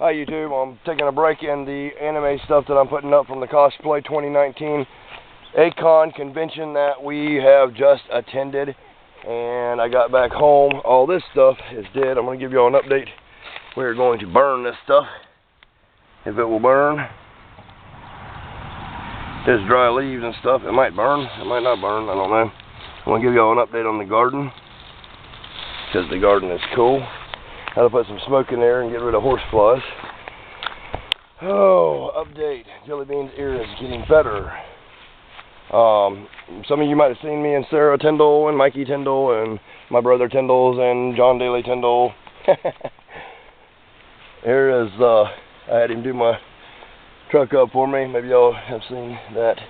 Hi YouTube, I'm taking a break in the anime stuff that I'm putting up from the Cosplay 2019 A-Con convention that we have just attended. And I got back home, all this stuff is dead. I'm going to give you all an update. We're going to burn this stuff, if it will burn. There's dry leaves and stuff, it might burn, it might not burn, I don't know. I'm going to give you all an update on the garden, because the garden is cool. How to put some smoke in there and get rid of horse flies. Oh, update. Jelly Bean's ear is getting better. Some of you might have seen me and Sarah Tyndall and Mikey Tyndall and my brother Tyndall's and John Daly Tyndall. Here is, I had him do my truck up for me. Maybe y'all have seen that.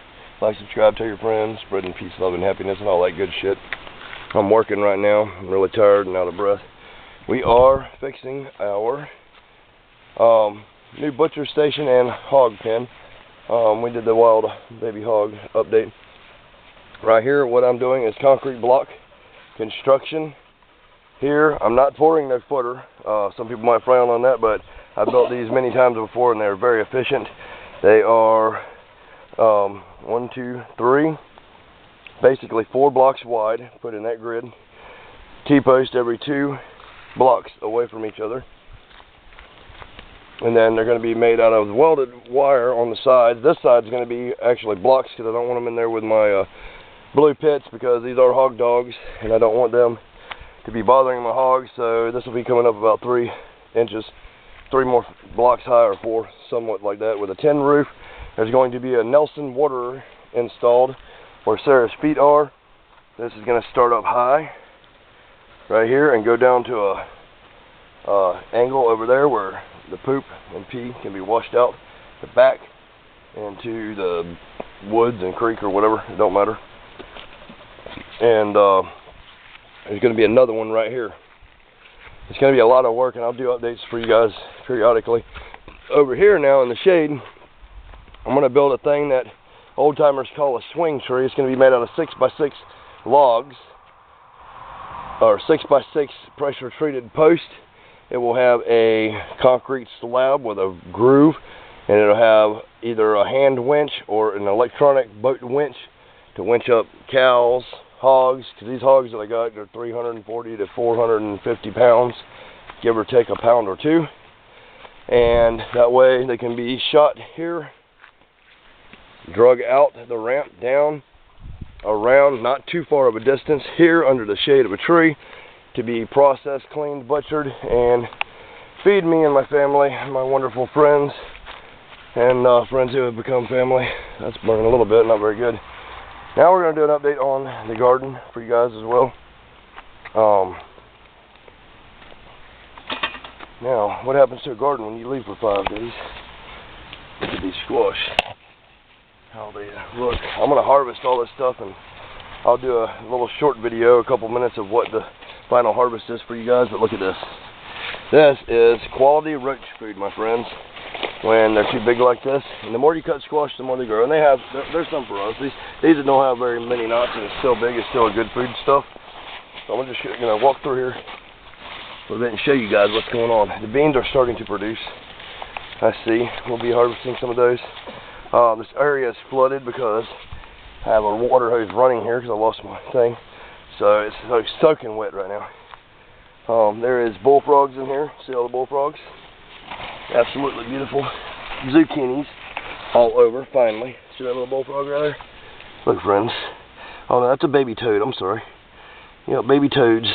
Like, subscribe, tell your friends, spreading peace, love, and happiness and all that good shit. I'm working right now. I'm really tired and out of breath. We are fixing our new butcher station and hog pen. We did the wild baby hog update. Right here, what I'm doing is concrete block construction. Here, I'm not pouring no footer. Some people might frown on that, but I've built these many times before and they're very efficient. They are 1, 2, 3, basically 4 blocks wide, put in that grid. T-post every 2 blocks away from each other. And then they're going to be made out of welded wire on the sides. This side's going to be actually blocks because I don't want them in there with my blue pits, because these are hog dogs and I don't want them to be bothering my hogs. So this will be coming up about 3 inches, 3 more blocks high, or 4, somewhat like that, with a tin roof. There's going to be a Nelson water installed where Sarah's feet are. This is going to start up high right here and go down to a angle over there where the poop and pee can be washed out the back into the woods and creek or whatever, it don't matter. And there's going to be another one right here. It's going to be a lot of work, and I'll do updates for you guys periodically. Over here now in the shade, I'm going to build a thing that old timers call a swing tree. It's going to be made out of 6x6 logs, or 6x6 pressure treated post. It will have a concrete slab with a groove, and it'll have either a hand winch or an electronic boat winch to winch up cows, hogs, because these hogs that I got, they're 340 to 450 pounds, give or take a pound or 2. And that way they can be shot here, drug out the ramp, down, around, not too far of a distance, here under the shade of a tree, to be processed, cleaned, butchered, and feed me and my family, my wonderful friends, and friends who have become family. That's burning a little bit, not very good. Now we're going to do an update on the garden for you guys as well. Now, what happens to a garden when you leave for 5 days? Look at these squash. How they look. I'm going to harvest all this stuff, and I'll do a little short video, a couple minutes of what the final harvest is for you guys. But look at this. This is quality roach food, my friends, when they're too big like this. And the more you cut squash, the more they grow. And there's some for us. These that don't have very many knots and it's still big, it's still a good food stuff. So I'm going to just walk through here a little bit and show you guys what's going on. The beans are starting to produce. I see. We'll be harvesting some of those. This area is flooded because I have a water hose running here because I lost my thing. So it's soaking wet right now. There is bullfrogs in here. See all the bullfrogs? Absolutely beautiful. Zucchinis all over, finally. See that little bullfrog right there? Look, friends. Oh, no, that's a baby toad. I'm sorry. Yeah, baby toads.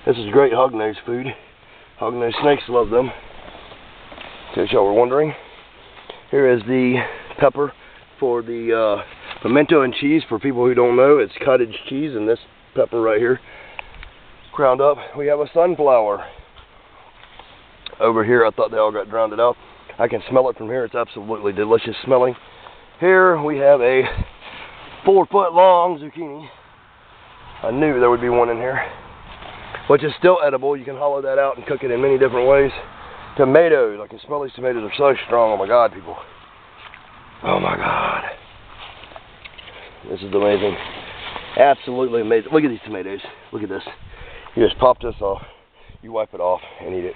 This is great hognose food. Hognose snakes love them. In case y'all were wondering. Here is the pepper for the pimento and cheese. For people who don't know, it's cottage cheese, and this pepper right here ground up. We have a sunflower over here. I thought they all got drowned out. I can smell it from here. It's absolutely delicious smelling. Here we have a 4-foot long zucchini. I knew there would be one in here, which is still edible. You can hollow that out and cook it in many different ways. Tomatoes. I can smell these tomatoes are so strong. Oh my God, people. Oh my God. This is amazing. Absolutely amazing. Look at these tomatoes. Look at this. You just pop this off. You wipe it off and eat it.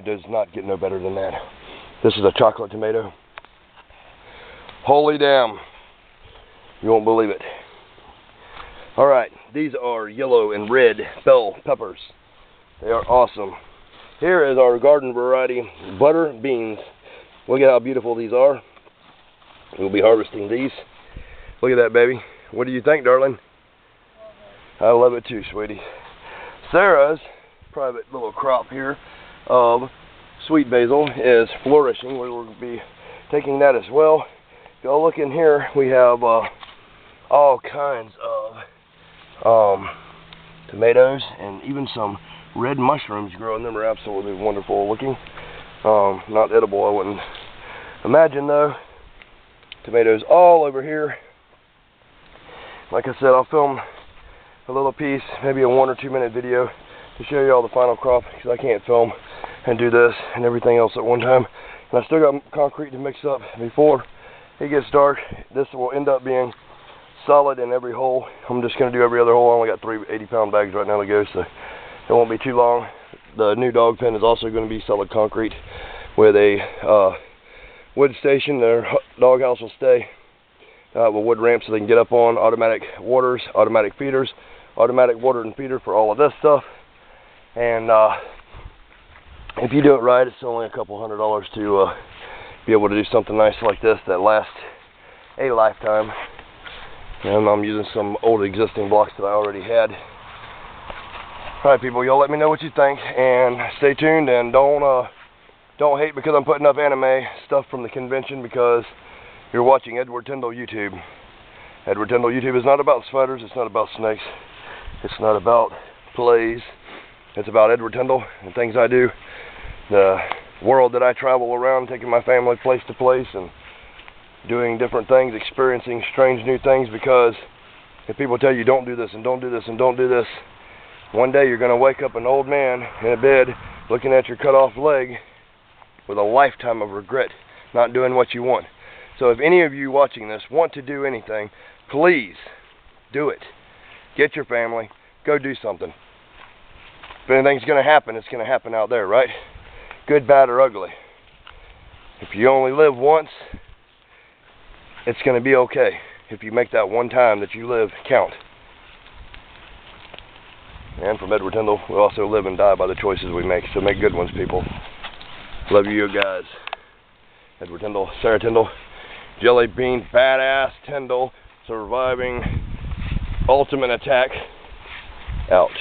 does not get no better than that. This is a chocolate tomato. Holy damn. You won't believe it. Alright, these are yellow and red bell peppers. They are awesome. Here is our garden variety butter beans. Look at how beautiful these are. We'll be harvesting these. Look at that, baby. What do you think, darling? I love it too, sweetie. Sarah's private little crop here of sweet basil is flourishing. We will be taking that as well. If y'all look in here, we have all kinds of tomatoes and even some red mushrooms growing. Them are absolutely wonderful looking. Not edible, I wouldn't imagine though. Tomatoes all over here. Like I said, I'll film a little piece, maybe a 1 or 2 minute video to show you all the final crop, because I can't film and do this and everything else at one time. And I still got concrete to mix up before it gets dark. This will end up being solid in every hole. I'm just going to do every other hole. I only got 3 80-pound bags right now to go, so it won't be too long. The new dog pen is also going to be solid concrete with a wood station. Their dog house will stay with wood ramps so they can get up on, automatic waters, automatic feeders, automatic water and feeder for all of this stuff. And if you do it right, it's only a couple $100 to be able to do something nice like this that lasts a lifetime. And I'm using some old existing blocks that I already had. Alright people, y'all let me know what you think, and stay tuned, and don't hate because I'm putting up anime stuff from the convention, because you're watching Edward Tyndall YouTube. Edward Tyndall YouTube is not about spiders, it's not about snakes, it's not about plays. It's about Edward Tyndall and things I do, the world that I travel around, taking my family place to place and doing different things, experiencing strange new things. Because if people tell you don't do this and don't do this and don't do this, one day you're going to wake up an old man in a bed looking at your cut off leg with a lifetime of regret not doing what you want. So if any of you watching this want to do anything, please do it. Get your family, go do something. If anything's going to happen, it's going to happen out there, right? Good, bad, or ugly. If you only live once, it's going to be okay if you make that one time that you live count. And from Edward Tyndall, we also live and die by the choices we make. So make good ones, people. Love you guys. Edward Tyndall, Sarah Tyndall, Jelly Bean, Badass Tyndall, surviving ultimate attack, out.